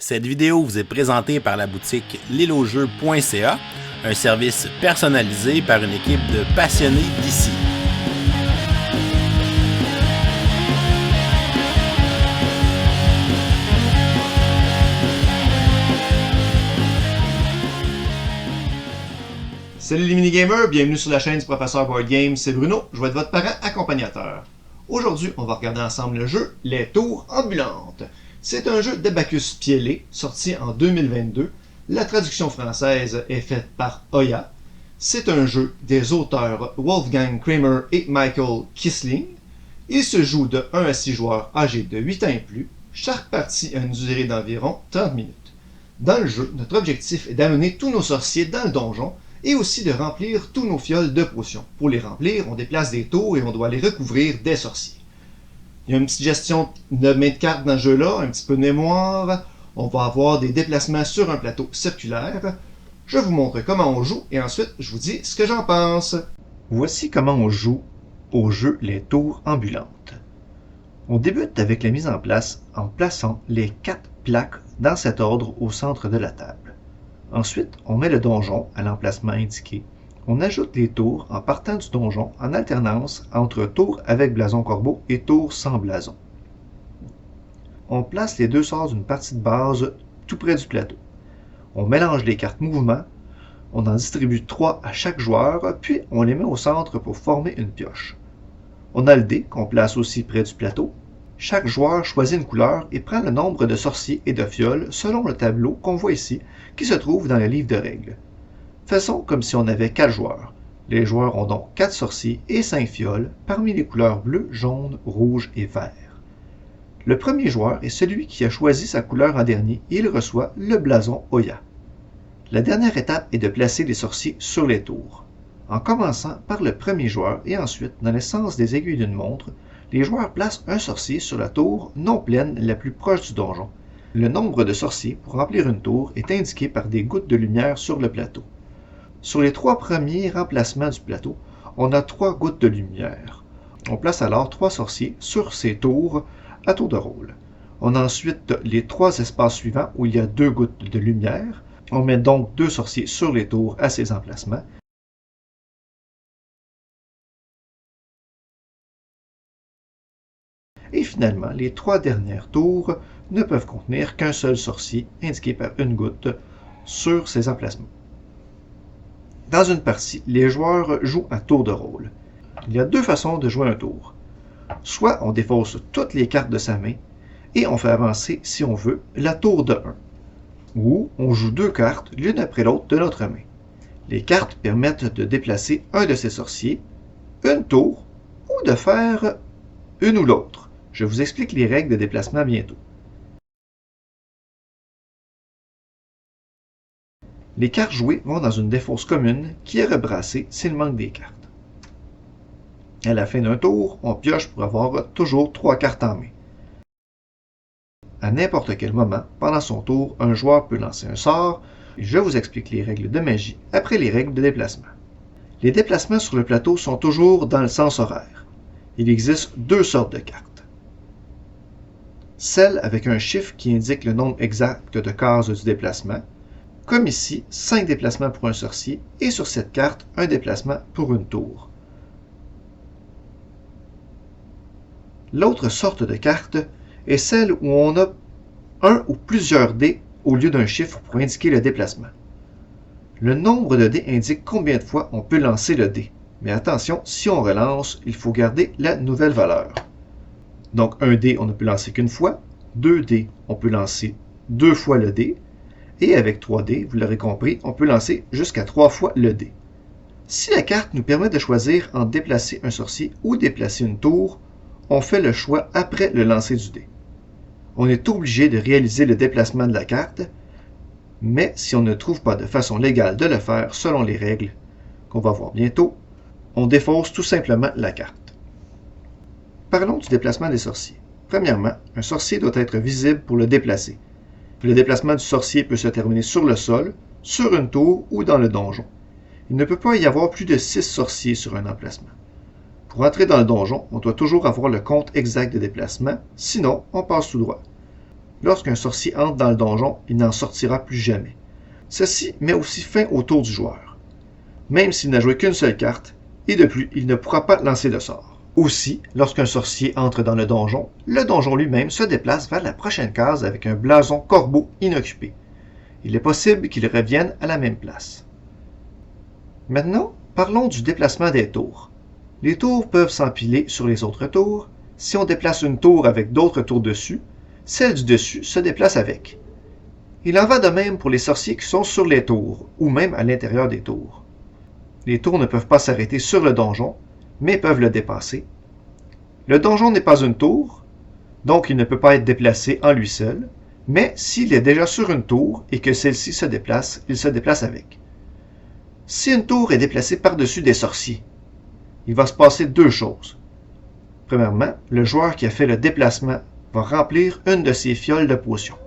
Cette vidéo vous est présentée par la boutique lilojeux.ca, un service personnalisé par une équipe de passionnés d'ici. Salut les mini-gamers, bienvenue sur la chaîne du Professeur Board Game, c'est Bruno, je vais être votre parent accompagnateur. Aujourd'hui, on va regarder ensemble le jeu Les Tours Ambulantes. C'est un jeu d'Abacus Pielé, sorti en 2022. La traduction française est faite par Oya. C'est un jeu des auteurs Wolfgang Kramer et Michael Kissling. Il se joue de 1 à 6 joueurs âgés de 8 ans et plus. Chaque partie a une durée d'environ 30 minutes. Dans le jeu, notre objectif est d'amener tous nos sorciers dans le donjon et aussi de remplir tous nos fioles de potions. Pour les remplir, on déplace des tours et on doit les recouvrir des sorciers. Il y a une petite gestion de main de cartes dans ce jeu-là, un petit peu de mémoire. On va avoir des déplacements sur un plateau circulaire. Je vous montre comment on joue et ensuite je vous dis ce que j'en pense. Voici comment on joue au jeu Les Tours Ambulantes. On débute avec la mise en place en plaçant les 4 plaques dans cet ordre au centre de la table. Ensuite, on met le donjon à l'emplacement indiqué. On ajoute les tours en partant du donjon en alternance entre tours avec blason corbeau et tours sans blason. On place les deux sorts d'une partie de base tout près du plateau. On mélange les cartes mouvement, on en distribue 3 à chaque joueur, puis on les met au centre pour former une pioche. On a le dé qu'on place aussi près du plateau. Chaque joueur choisit une couleur et prend le nombre de sorciers et de fioles selon le tableau qu'on voit ici, qui se trouve dans le livre de règles. Faisons comme si on avait 4 joueurs. Les joueurs ont donc 4 sorciers et 5 fioles parmi les couleurs bleu, jaune, rouge et vert. Le premier joueur est celui qui a choisi sa couleur en dernier et il reçoit le blason Oya. La dernière étape est de placer les sorciers sur les tours. En commençant par le premier joueur et ensuite, dans le sens des aiguilles d'une montre, les joueurs placent un sorcier sur la tour non pleine la plus proche du donjon. Le nombre de sorciers pour remplir une tour est indiqué par des gouttes de lumière sur le plateau. Sur les 3 premiers remplacements du plateau, on a 3 gouttes de lumière. On place alors 3 sorciers sur ces tours à tour de rôle. On a ensuite les 3 espaces suivants où il y a 2 gouttes de lumière. On met donc 2 sorciers sur les tours à ces emplacements. Et finalement, les 3 dernières tours ne peuvent contenir qu'un seul sorcier, indiqué par une goutte, sur ces emplacements. Dans une partie, les joueurs jouent à tour de rôle. Il y a 2 façons de jouer un tour. Soit on défausse toutes les cartes de sa main et on fait avancer, si on veut, la tour de 1. Ou on joue 2 cartes l'une après l'autre de notre main. Les cartes permettent de déplacer un de ces sorciers, une tour, ou de faire une ou l'autre. Je vous explique les règles de déplacement bientôt. Les cartes jouées vont dans une défausse commune qui est rebrassée s'il manque des cartes. À la fin d'un tour, on pioche pour avoir toujours 3 cartes en main. À n'importe quel moment, pendant son tour, un joueur peut lancer un sort. Je vous explique les règles de magie après les règles de déplacement. Les déplacements sur le plateau sont toujours dans le sens horaire. Il existe 2 sortes de cartes. Celle avec un chiffre qui indique le nombre exact de cases du déplacement, comme ici, 5 déplacements pour un sorcier, et sur cette carte, un déplacement pour une tour. L'autre sorte de carte est celle où on a un ou plusieurs dés au lieu d'un chiffre pour indiquer le déplacement. Le nombre de dés indique combien de fois on peut lancer le dé. Mais attention, si on relance, il faut garder la nouvelle valeur. Donc, un dé, on ne peut lancer qu'une fois. 2 dés, on peut lancer 2 fois le dé. Et avec 3 dés, vous l'aurez compris, on peut lancer jusqu'à 3 fois le dé. Si la carte nous permet de choisir entre déplacer un sorcier ou déplacer une tour, on fait le choix après le lancer du dé. On est obligé de réaliser le déplacement de la carte, mais si on ne trouve pas de façon légale de le faire selon les règles qu'on va voir bientôt, on défausse tout simplement la carte. Parlons du déplacement des sorciers. Premièrement, un sorcier doit être visible pour le déplacer. Le déplacement du sorcier peut se terminer sur le sol, sur une tour ou dans le donjon. Il ne peut pas y avoir plus de 6 sorciers sur un emplacement. Pour entrer dans le donjon, on doit toujours avoir le compte exact de déplacement, sinon on passe tout droit. lorsqu'un sorcier entre dans le donjon, il n'en sortira plus jamais. Ceci met aussi fin au tour du joueur, même s'il n'a joué qu'une seule carte, et de plus, il ne pourra pas lancer de sort. Aussi, lorsqu'un sorcier entre dans le donjon lui-même se déplace vers la prochaine case avec un blason corbeau inoccupé. Il est possible qu'il revienne à la même place. Maintenant, parlons du déplacement des tours. Les tours peuvent s'empiler sur les autres tours. Si on déplace une tour avec d'autres tours dessus, celle du dessus se déplace avec. Il en va de même pour les sorciers qui sont sur les tours, ou même à l'intérieur des tours. Les tours ne peuvent pas s'arrêter sur le donjon, mais peuvent le dépasser. Le donjon n'est pas une tour, donc il ne peut pas être déplacé en lui seul, mais s'il est déjà sur une tour et que celle-ci se déplace, il se déplace avec. Si une tour est déplacée par-dessus des sorciers, il va se passer deux choses. Premièrement, le joueur qui a fait le déplacement va remplir une de ses fioles de potions.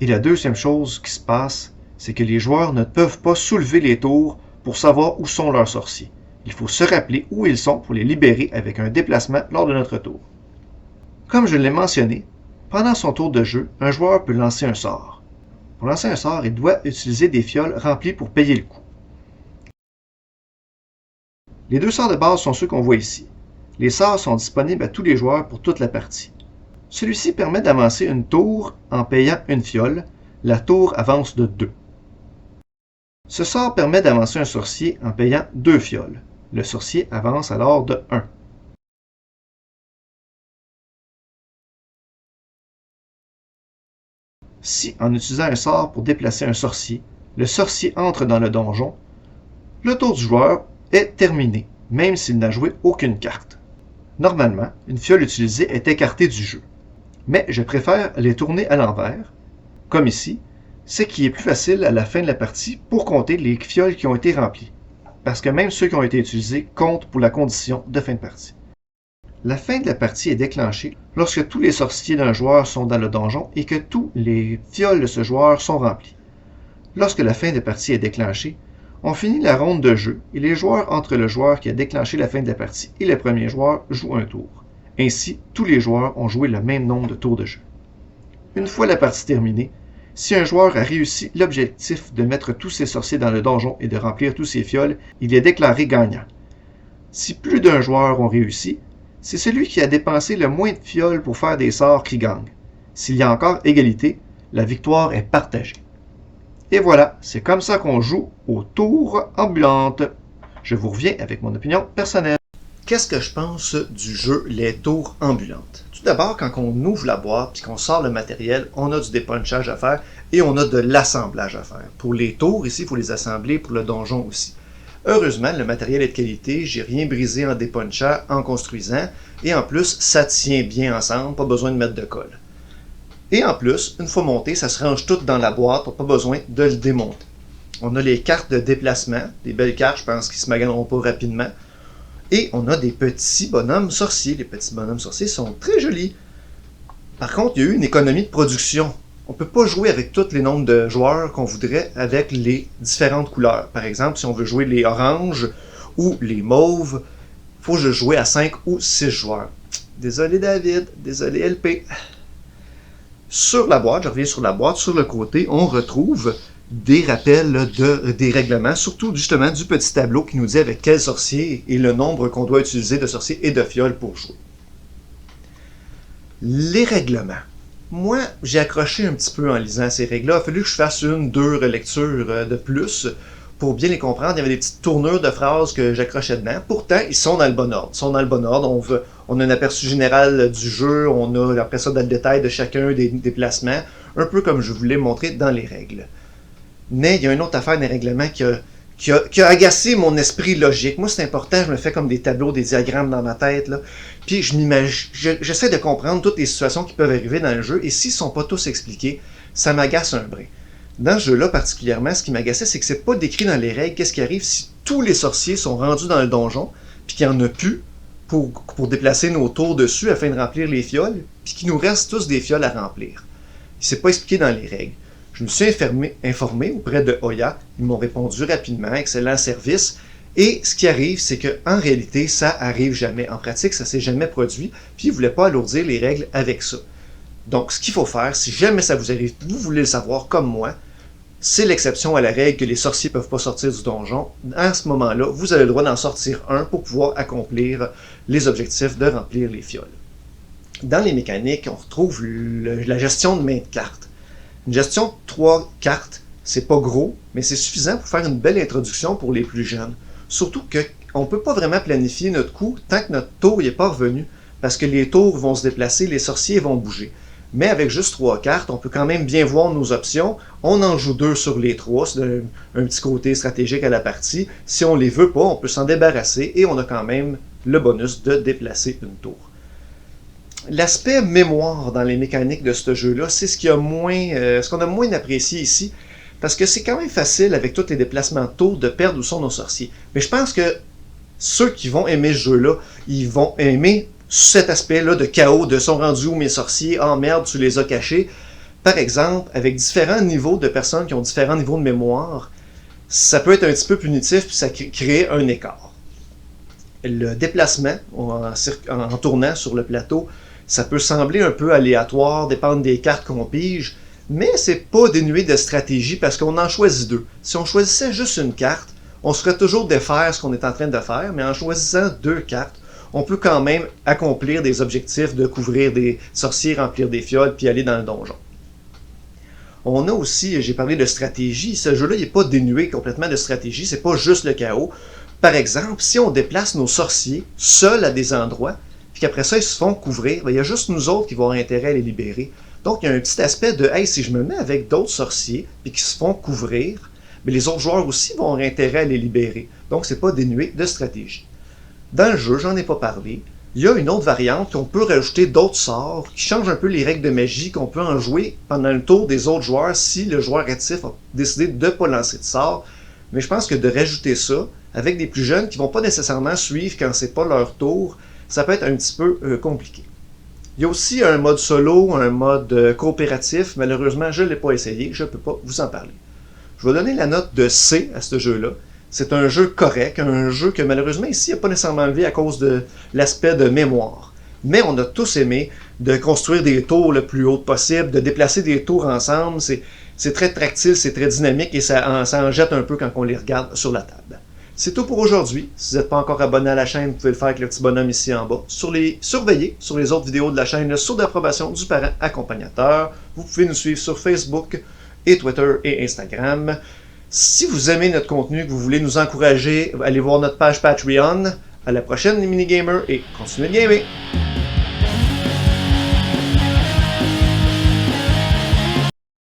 Et la deuxième chose qui se passe, c'est que les joueurs ne peuvent pas soulever les tours pour savoir où sont leurs sorciers. Il faut se rappeler où ils sont pour les libérer avec un déplacement lors de notre tour. Comme je l'ai mentionné, pendant son tour de jeu, un joueur peut lancer un sort. Pour lancer un sort, il doit utiliser des fioles remplies pour payer le coup. Les deux sorts de base sont ceux qu'on voit ici. Les sorts sont disponibles à tous les joueurs pour toute la partie. Celui-ci permet d'avancer une tour en payant une fiole. La tour avance de 2. Ce sort permet d'avancer un sorcier en payant 2 fioles. Le sorcier avance alors de 1. Si, en utilisant un sort pour déplacer un sorcier, le sorcier entre dans le donjon, le tour du joueur est terminé, même s'il n'a joué aucune carte. Normalement, une fiole utilisée est écartée du jeu, mais je préfère les tourner à l'envers, comme ici, ce qui est plus facile à la fin de la partie pour compter les fioles qui ont été remplies, parce que même ceux qui ont été utilisés comptent pour la condition de fin de partie. La fin de la partie est déclenchée lorsque tous les sorciers d'un joueur sont dans le donjon et que tous les fioles de ce joueur sont remplies. Lorsque la fin de la partie est déclenchée, on finit la ronde de jeu et les joueurs entre le joueur qui a déclenché la fin de la partie et le premier joueur jouent un tour. Ainsi, tous les joueurs ont joué le même nombre de tours de jeu. Une fois la partie terminée, si un joueur a réussi l'objectif de mettre tous ses sorciers dans le donjon et de remplir tous ses fioles, il est déclaré gagnant. Si plus d'un joueur ont réussi, c'est celui qui a dépensé le moins de fioles pour faire des sorts qui gagne. S'il y a encore égalité, la victoire est partagée. Et voilà, c'est comme ça qu'on joue aux tours ambulantes. Je vous reviens avec mon opinion personnelle. Qu'est-ce que je pense du jeu Les Tours ambulantes? Tout d'abord, quand on ouvre la boîte et qu'on sort le matériel, on a du dépunchage à faire et on a de l'assemblage à faire. Pour les tours, ici, il faut les assembler, pour le donjon aussi. Heureusement, le matériel est de qualité, j'ai rien brisé en dépunchant, en construisant, et en plus, ça tient bien ensemble, pas besoin de mettre de colle. Et en plus, une fois monté, ça se range tout dans la boîte, pas besoin de le démonter. On a les cartes de déplacement, des belles cartes, je pense qu'ils se maganeront pas rapidement. Et on a des petits bonhommes sorciers. Les petits bonhommes sorciers sont très jolis. Par contre, il y a eu une économie de production. On ne peut pas jouer avec tous les nombres de joueurs qu'on voudrait avec les différentes couleurs. Par exemple, si on veut jouer les oranges ou les mauves, il faut jouer à 5 ou 6 joueurs. Désolé David, désolé LP. Sur la boîte, je reviens sur la boîte, sur le côté, on retrouve des rappels des règlements, surtout justement du petit tableau qui nous dit avec quel sorcier et le nombre qu'on doit utiliser de sorciers et de fioles pour jouer. Les règlements. Moi, j'ai accroché un petit peu en lisant ces règles-là. Il a fallu que je fasse 1-2 relectures de plus pour bien les comprendre. Il y avait des petites tournures de phrases que j'accrochais dedans. Pourtant, ils sont dans le bon ordre. Ils sont dans le bon ordre. On a un aperçu général du jeu. On a après ça dans le détail de chacun des déplacements. Un peu comme je voulais montrer dans les règles. Mais il y a une autre affaire des règlements qui a agacé mon esprit logique. Moi, c'est important, je me fais comme des tableaux, des diagrammes dans ma tête, là. Puis j'essaie de comprendre toutes les situations qui peuvent arriver dans le jeu, et s'ils ne sont pas tous expliqués, ça m'agace un brin. Dans ce jeu-là, particulièrement, ce qui m'agaçait, c'est que c'est pas décrit dans les règles qu'est-ce qui arrive si tous les sorciers sont rendus dans le donjon, puis qu'il n'y en a plus pour déplacer nos tours dessus afin de remplir les fioles, puis qu'il nous reste tous des fioles à remplir. C'est pas expliqué dans les règles. Je me suis informé auprès de Oya. Ils m'ont répondu rapidement, excellent service. Et ce qui arrive, c'est qu'en réalité, ça arrive jamais. En pratique, ça s'est jamais produit. Puis ils ne voulaient pas alourdir les règles avec ça. Donc, ce qu'il faut faire, si jamais ça vous arrive, vous voulez le savoir comme moi, c'est l'exception à la règle que les sorciers ne peuvent pas sortir du donjon. À ce moment-là, vous avez le droit d'en sortir un pour pouvoir accomplir les objectifs de remplir les fioles. Dans les mécaniques, on retrouve la gestion de main de cartes. Une gestion de 3 cartes, c'est pas gros, mais c'est suffisant pour faire une belle introduction pour les plus jeunes. Surtout qu'on ne peut pas vraiment planifier notre coup tant que notre tour n'est pas revenu, parce que les tours vont se déplacer, les sorciers vont bouger. Mais avec juste 3 cartes, on peut quand même bien voir nos options. On en joue 2 sur les 3, c'est un petit côté stratégique à la partie. Si on les veut pas, on peut s'en débarrasser et on a quand même le bonus de déplacer une tour. L'aspect mémoire dans les mécaniques de ce jeu-là, c'est ce qu'on a moins apprécié ici, parce que c'est quand même facile avec tous les déplacements de tour de perdre où sont nos sorciers. Mais je pense que ceux qui vont aimer ce jeu-là, ils vont aimer cet aspect-là de chaos, de sont rendus où mes sorciers, oh merde, tu les as cachés. Par exemple, avec différents niveaux de personnes qui ont différents niveaux de mémoire, ça peut être un petit peu punitif puis ça crée un écart. Le déplacement en tournant sur le plateau, ça peut sembler un peu aléatoire, dépendre des cartes qu'on pige, mais c'est pas dénué de stratégie parce qu'on en choisit 2. Si on choisissait juste une carte, on serait toujours défaire ce qu'on est en train de faire, mais en choisissant 2 cartes, on peut quand même accomplir des objectifs de couvrir des sorciers, remplir des fioles, puis aller dans le donjon. On a aussi, j'ai parlé de stratégie, ce jeu-là n'est pas dénué complètement de stratégie, c'est pas juste le chaos. Par exemple, si on déplace nos sorciers seuls à des endroits, puis qu'après ça ils se font couvrir, il y a juste nous autres qui vont avoir intérêt à les libérer. Donc il y a un petit aspect de « Hey, si je me mets avec d'autres sorciers, puis qui se font couvrir, mais les autres joueurs aussi vont avoir intérêt à les libérer. » Donc c'est pas dénué de stratégie. Dans le jeu, j'en ai pas parlé, il y a une autre variante qu'on peut rajouter d'autres sorts qui changent un peu les règles de magie qu'on peut en jouer pendant le tour des autres joueurs si le joueur actif a décidé de ne pas lancer de sort. Mais je pense que de rajouter ça avec des plus jeunes qui ne vont pas nécessairement suivre quand c'est pas leur tour, ça peut être un petit peu compliqué. Il y a aussi un mode solo, un mode coopératif. Malheureusement, je ne l'ai pas essayé, je ne peux pas vous en parler. Je vais donner la note de C à ce jeu-là. C'est un jeu correct, un jeu que malheureusement ici n'a pas nécessairement levé à cause de l'aspect de mémoire. Mais on a tous aimé de construire des tours le plus haut possible, de déplacer des tours ensemble. C'est très tactile, c'est très dynamique et ça en jette un peu quand on les regarde sur la table. C'est tout pour aujourd'hui. Si vous n'êtes pas encore abonné à la chaîne, vous pouvez le faire avec le petit bonhomme ici en bas. Surveillez sur les autres vidéos de la chaîne le saut d'approbation du parent accompagnateur. Vous pouvez nous suivre sur Facebook et Twitter et Instagram. Si vous aimez notre contenu, que vous voulez nous encourager, allez voir notre page Patreon. À la prochaine les minigamers et continuez de gamer!